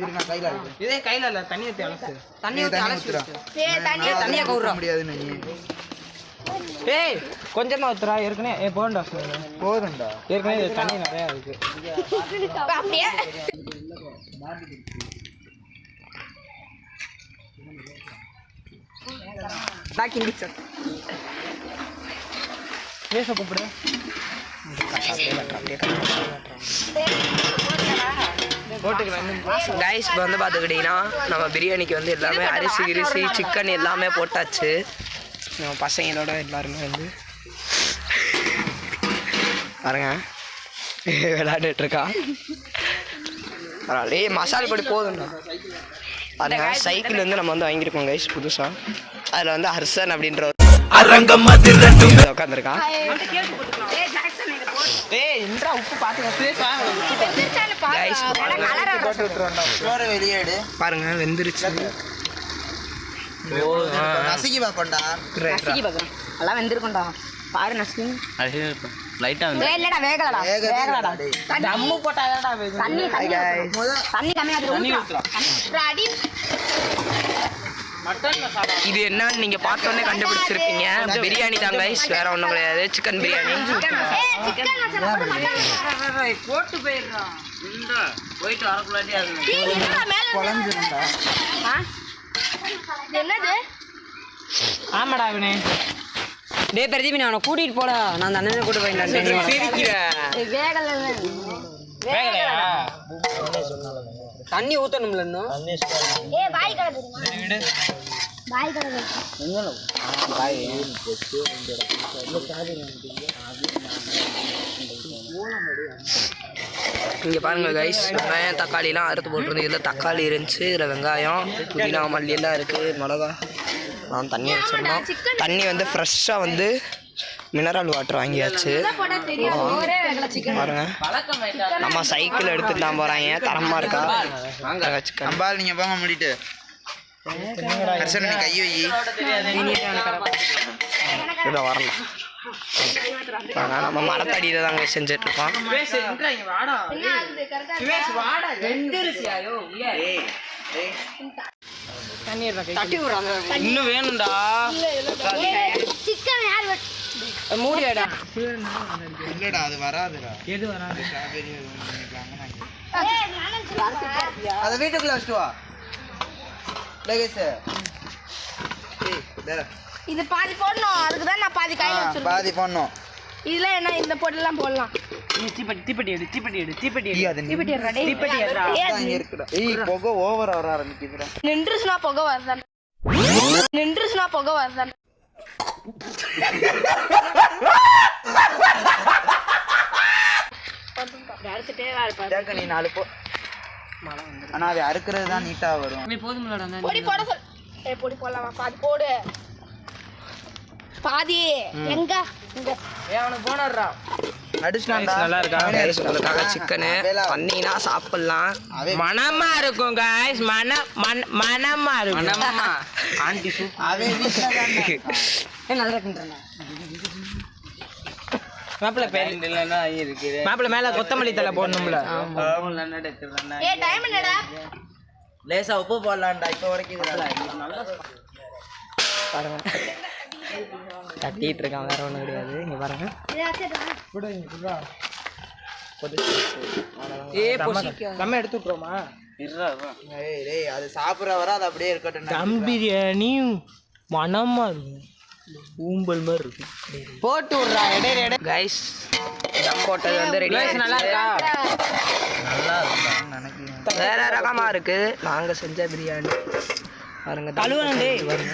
இருங்க கையில இருக்கு. இதே கையில இல்ல, தண்ணி ஊத்தி அலசு. தண்ணி ஊத்துறா. தண்ணியை கவுறா முடியாது நீ. ஏய் கொஞ்சமா ஊத்துறா ஏற்கனவே போண்டா போதும்டா. ஏற்கனவே தண்ணி நிறைய இருக்கு. அப்படியே பாக்கிங் சார் பேச கூப்பிடு. கைஸ் இப்போ வந்து பார்த்துக்கிட்டிங்கன்னா நம்ம பிரியாணிக்கு வந்து எல்லாமே அரிசி கிரிசி சிக்கன் எல்லாமே போட்டாச்சு. நம்ம பசங்களோட எல்லாருமே வந்து பாருங்க விளையாண்டுட்ருக்கா. பரவாயில்ல. மசால் பொடி போதும்ண்ணா. பாருங்க சைக்கிள் வந்து நம்ம வந்து வாங்கியிருக்கோம் கைஸ் புதுசாக. அதில் வந்து ஹர்ஷன் அப்படின்ற ஒரு உட்காந்துருக்கான். பாருங்க வெந்துருச்சு. நசுக்கி பாப்பண்டா. நசுக்கி பார்க்குறேன் எல்லாம் வெந்திருக்கும்டா. பாரு நசுக்கி லைட்டா இல்லடா வேகலடா வேகலடா. தம்மு போட்டாடா தண்ணி கம்மியா ரெடி. இது என்னன்னு நீங்க பார்த்தோன்னே கண்டுபிடிச்சிருப்பீங்க. பிரியாணி தான் கைஸ், வேற ஒன்றும் கிடையாது. சிக்கன் பிரியாணி. போட்டு போயிடுறான் போயிட்டு வரக்குள்ளாட்டி அது என்னது? ஆமாடா அவனே. டே பிரதீப் அவனை கூட்டிட்டு போடா. நான் அந்த அண்ணனை கூட்டு போயிட்டேன். தண்ணி ஊத்தணும்ல இன்னும். இங்கே பாருங்க கைஸ், வெங்காயம் தக்காளிலாம் அறுத்து போட்டுருந்து. இதில் தக்காளி இருந்துச்சு, இதில் வெங்காயம் புதினா மல்லி எல்லாம் இருக்குது, மிளகா. நான் தண்ணி வச்சிருந்தோம். தண்ணி வந்து ஃப்ரெஷ்ஷாக வந்து மினரல் வாட்டர் வாங்கியாச்சு. பாருங்க நம்ம சைக்கிள் எடுத்துட்டு தான் போகிறாங்க. தரமாக இருக்கா சிக்கன். அம்பால் நீங்கள் போங்க முடிட்டு கை வை. இதை வரலாம். நம்ம மரத்தடியில தாங்க செஞ்சுட்டு இருக்கோம். இன்னும் வேணும்டா. மூடியாடா. இல்லடா அது வராதுடா. எது வராது? அதை வீட்டுக்குள்ள வச்சுட்டு வா. இது பாதி போடணும். அதுக்கு தான் நான் பாதி கையில வச்சிருக்கேன். பாதி போடணும். இதுல என்ன இந்த பொடியெல்லாம் போடலாம். தீப்பெட்டி எடு. புகை ஓவரா வர ஆரம்பிக்குதுடா. நின்றுச்சுனா புகை வருதான். நீ 4 போ. ஆனா அது அறுக்கிறது தான் நீட்டா வரும். பொடி போட சொல். பொடி போடலாமா? பாதி போடு. பாதி எங்க நல்லா இருக்கா சிக்கனு. வந்தீங்கன்னா சாப்பிடலாம். மனமா இருக்கும் கைஸ். மனமா இருக்கும். ஆண்டி மாப்பிள்ள மேல கொத்தமல்லி தலை போடணும்ல. லேசா உப்பு போடலாம்டா. இப்ப வரைக்கும் பாருங்க தட்டிட்டு இருக்கான், வேற ஒன்றும் கிடையாது. இங்க பாருங்க நம்ம எடுத்து விட்டுருமா? அது சாப்பிட்ற வர அது அப்படியே இருக்கட்டும். தம் பிரியாணி மனமா இருக்கும், ஊம்பல் மாதிரி இருக்கும். போட்டு விட்றா இடையில கைஸ். தம் போட்டது வந்து ரெடி. நல்லா இருக்கா? வேற ரகமா இருக்கு நாங்க செஞ்ச பிரியாணி. பாருங்க தழுவனே பாருங்க.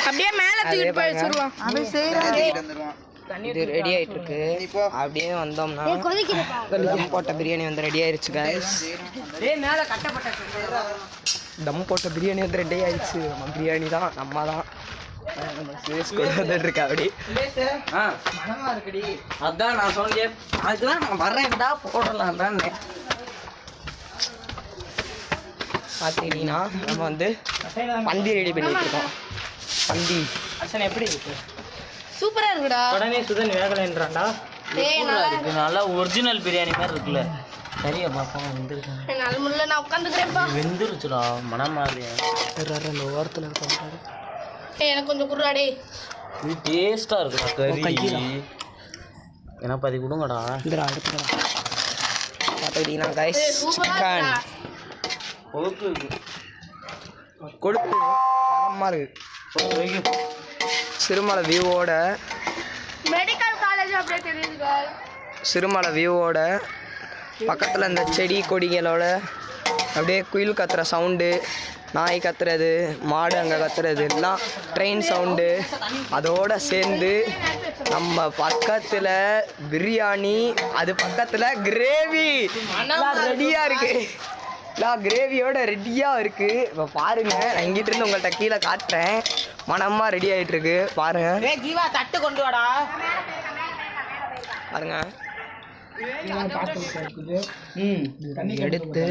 அப்படியே மேல தூக்கிட்டு போய் வச்சிருவோம். இது ரெடி ஆயிட்டு இருக்கு. அப்படியே வந்தோம்னா தம் போட்ட பிரியாணி வந்து ரெடி ஆயிருச்சு கைஸ். தம் போட்ட பிரியாணி வந்து ரெடி ஆயிடுச்சு. நம்ம பிரியாணி தான், நம்ம தான் வந்துட்டு இருக்கா. அப்படி அதான் நான் சொன்னேன். அதுதான் நான் வரேன்டா போடலாம் தான். பார்த்துக்கிட்டீங்கன்னா நம்ம வந்து பந்தி ரெடி பண்ணிட்டு இருக்கோம். பந்தி எப்படி இருக்கு? சூப்பரா இருக்குடா. உடனே சுதன் வேகலைன்றான்டா. டேய் நல்லா இருக்கு. நல்லா ஒரிஜினல் பிரியாணி மாதிரி இருக்குல்ல. சரியா பாப்பா வெந்துருக்கேன். என்னால முடியல, நான் உட்காந்துக்கிறேன்ப்பா. வெந்துருச்சுடா மனமாதிரியா. அந்த ஓரத்தில் இருக்க எனக்கு கொஞ்சம் குர்ராடே. இது டேஸ்ட்டாக இருக்குடா கறி. எனக்கு பாதி கொடுங்கடா. இந்த அடுத்துடா பார்த்துக்கிட்டீங்கன்னா கைஸ் சூப்பரா சிக்கன் இருக்கா? கொடுத்து தரமாக இருக்கு. சிறுமலை வியூவோட மெடிக்கல் காலேஜ் அப்படியே தெரியுதுங்க. சிறுமலை வியூவோட பக்கத்தில் இந்த செடி கொடிகளோட அப்படியே குயில் கத்துற சவுண்டு, நாய் கத்துறது, மாடு அங்கே கத்துறது எல்லாம் ட்ரெயின் சவுண்டு அதோடு சேர்ந்து நம்ம பக்கத்தில் பிரியாணி, அது பக்கத்தில் கிரேவி ரெடியாக இருக்குது. எல்லாம் கிரேவியோட ரெடியாக இருக்குது. இப்போ பாருங்கள், நான் இங்கிட்ட இருந்து உங்கள்கிட்ட கீழே காட்டுறேன். மனமாக ரெடி ஆகிட்டுருக்கு பாருங்கள். ஜீவா தட்டு கொண்டு வாடா. பாருங்க எடுத்து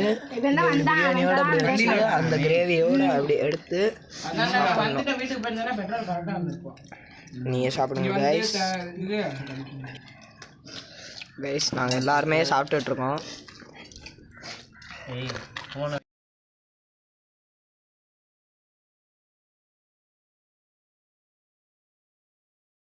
பிரியாணியோட அப்படி வச்சு அந்த கிரேவியோட அப்படி எடுத்து நீங்கள் சாப்பிடுங்க கைஸ். கைஸ் நாங்கள் எல்லாருமே சாப்பிட்டுட்ருக்கோம்.